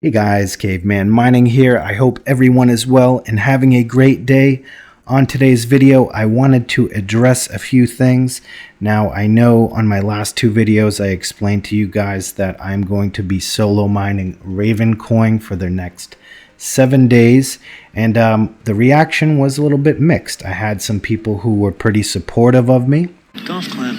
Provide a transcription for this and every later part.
Hey guys, Caveman Mining here. I hope everyone is well and having a great day. On today's video, I wanted to address a few things. Now, I know on my last two videos, I explained to you guys that I'm going to be solo mining Ravencoin for the next 7 days. And the reaction was a little bit mixed. I had some people who were pretty supportive of me. Golf clap.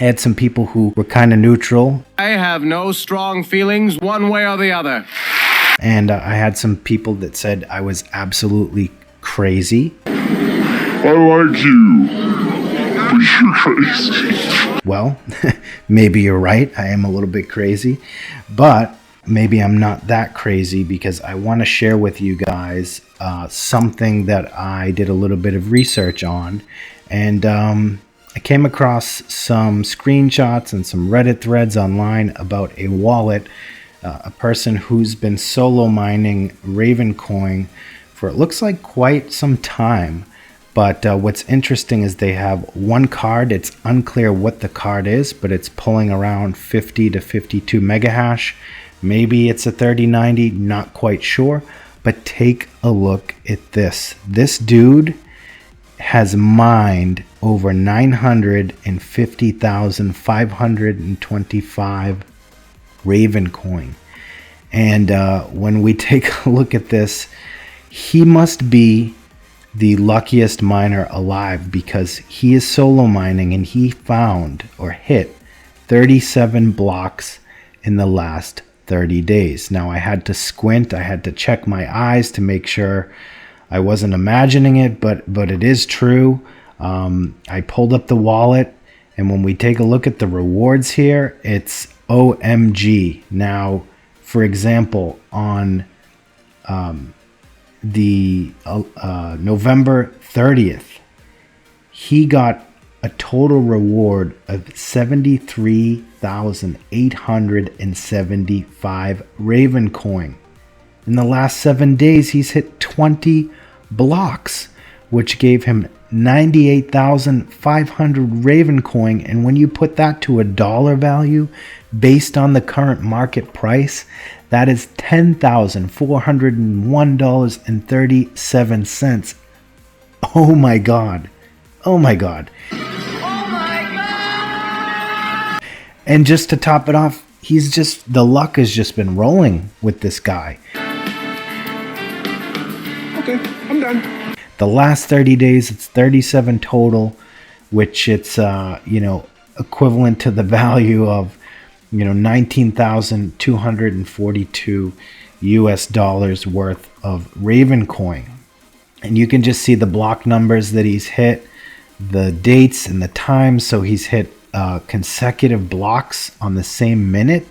I had some people who were kind of neutral. I have no strong feelings one way or the other. And I had some people that said I was absolutely crazy. I like you, but you're crazy. Well, maybe you're right. I am a little bit crazy, but maybe I'm not that crazy because I want to share with you guys something that I did a little bit of research on. And I came across some screenshots and some Reddit threads online about a wallet, a person who's been solo mining Ravencoin for it looks like quite some time. But what's interesting is they have one card. It's unclear what the card is, but it's pulling around 50 to 52 megahash. Maybe it's a 3090, not quite sure. But take a look at this. This dude has mined over 950,525 Ravencoin. And when we take a look at this, he must be the luckiest miner alive because he is solo mining and he found or hit 37 blocks in the last 30 days. Now I had to squint, I had to check my eyes to make sure I wasn't imagining it, but it is true. I pulled up the wallet, and when we take a look at the rewards here, it's OMG. Now, for example, on the November 30th, he got a total reward of 73,875 Ravencoin. In the last 7 days, he's hit 20 blocks, which gave him 98,500 Ravencoin. And when you put that to a dollar value based on the current market price, that is $10,401.37. Oh my God. Oh my God. Oh my God! And just to top it off, the luck has just been rolling with this guy. Okay, I'm done. The last 30 days, it's 37 total, which it's, equivalent to the value of, 19,242 US dollars worth of Ravencoin. And you can just see the block numbers that he's hit, the dates and the times. So he's hit consecutive blocks on the same minute.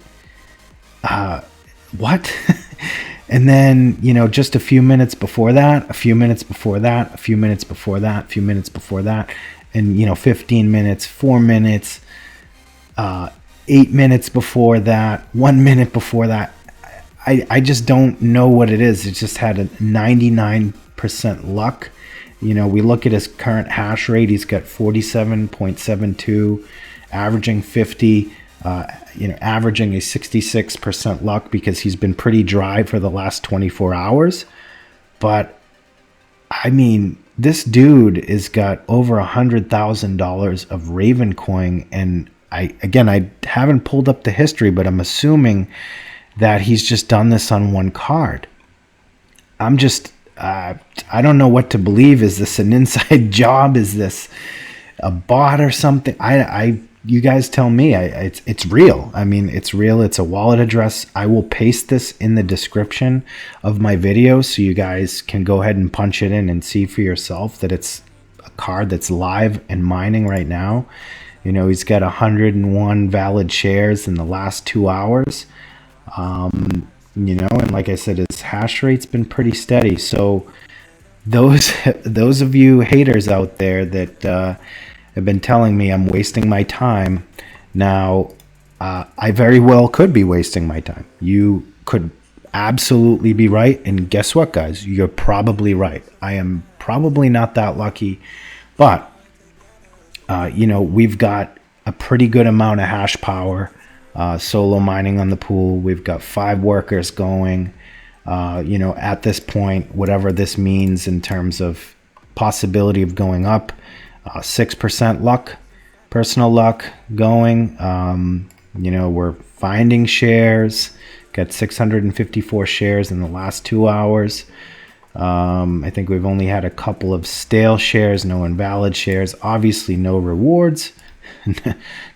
What? And then, just a few minutes before that, a few minutes before that, a few minutes before that, a few minutes before that, and, 15 minutes, 4 minutes, 8 minutes before that, 1 minute before that. I just don't know what it is. It just had a 99% luck. We look at his current hash rate. He's got 47.72, averaging 50. Averaging a 66% luck because he's been pretty dry for the last 24 hours. But I mean, this dude has got over $100,000 of Ravencoin, and I haven't pulled up the history, but I'm assuming that he's just done this on one card. I'm just I don't know what to believe. Is this an inside job? Is this a bot or something? You guys tell me. It's real. I mean, it's real. It's a wallet address. I will paste this in the description of my video so you guys can go ahead and punch it in and see for yourself that it's a card that's live and mining right now. He's got 101 valid shares in the last 2 hours. And like I said, his hash rate's been pretty steady. So those of you haters out there that have been telling me I'm wasting my time. Now, I very well could be wasting my time. You could absolutely be right. And guess what, guys? You're probably right. I am probably not that lucky. But, we've got a pretty good amount of hash power. solo mining on the pool. We've got 5 workers going. You know, at this point, whatever this means in terms of possibility of going up, 6% luck, personal luck going. You know, we're finding shares, got 654 shares in the last 2 hours. I think we've only had a couple of stale shares, no invalid shares, obviously no rewards,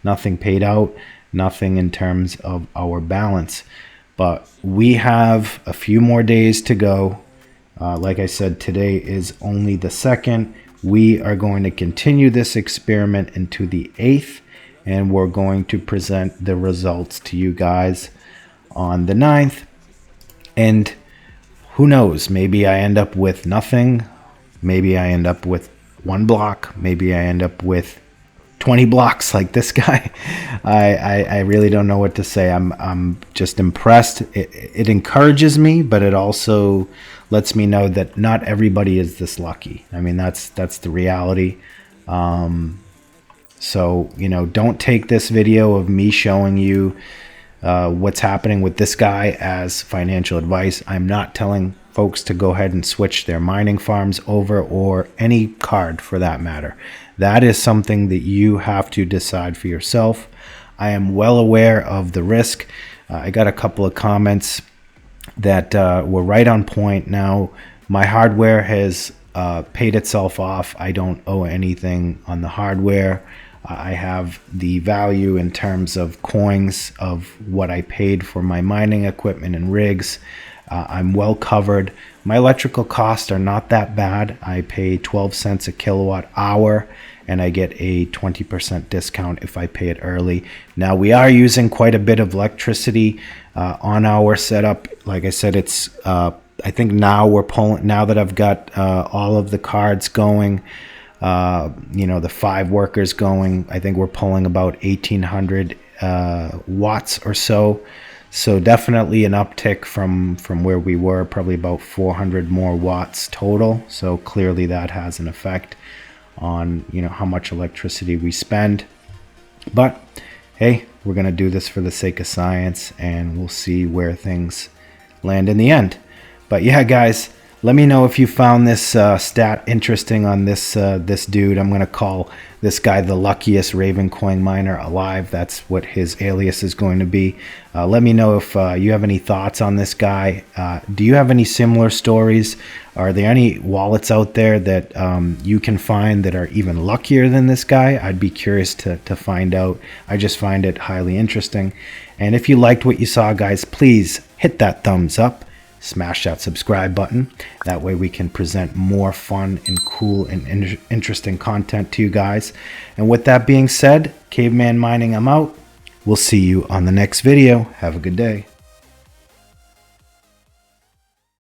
nothing paid out, nothing in terms of our balance. But we have a few more days to go. Like I said, today is only the 2nd. We are going to continue this experiment into the 8th, and we're going to present the results to you guys on the 9th. And who knows, maybe I end up with nothing. Maybe I end up with 1 block. Maybe I end up with 20 blocks like this guy. I really don't know what to say. I'm just impressed. It encourages me, but it also lets me know that not everybody is this lucky. I mean, that's the reality. So, you know, don't take this video of me showing you what's happening with this guy as financial advice. I'm not telling folks to go ahead and switch their mining farms over, or any card for that matter. That is something that you have to decide for yourself. I am well aware of the risk. I got a couple of comments that were right on point. Now, my hardware has paid itself off. I don't owe anything on the hardware. I have the value in terms of coins of what I paid for my mining equipment and rigs. I'm well covered. My electrical costs are not that bad. I pay 12 cents a kilowatt hour, and I get a 20% discount if I pay it early. Now, we are using quite a bit of electricity on our setup. Like I said, it's I think now now that I've got all of the cards going, you know, the 5 workers going, I think we're pulling about 1,800 watts or so. So definitely an uptick from where we were, probably about 400 more watts total. So clearly that has an effect on, you know, how much electricity we spend. But hey, we're going to do this for the sake of science, and we'll see where things land in the end. But yeah, guys, let me know if you found this stat interesting on this dude. I'm going to call this guy the luckiest Ravencoin miner alive. That's what his alias is going to be. Let me know if you have any thoughts on this guy. Do you have any similar stories? Are there any wallets out there that you can find that are even luckier than this guy? I'd be curious to find out. I just find it highly interesting. And if you liked what you saw, guys, please hit that thumbs up. Smash that subscribe button. That way we can present more fun and cool and interesting content to you guys. And with that being said, Caveman Mining, I'm out. We'll see you on the next video. Have a good day.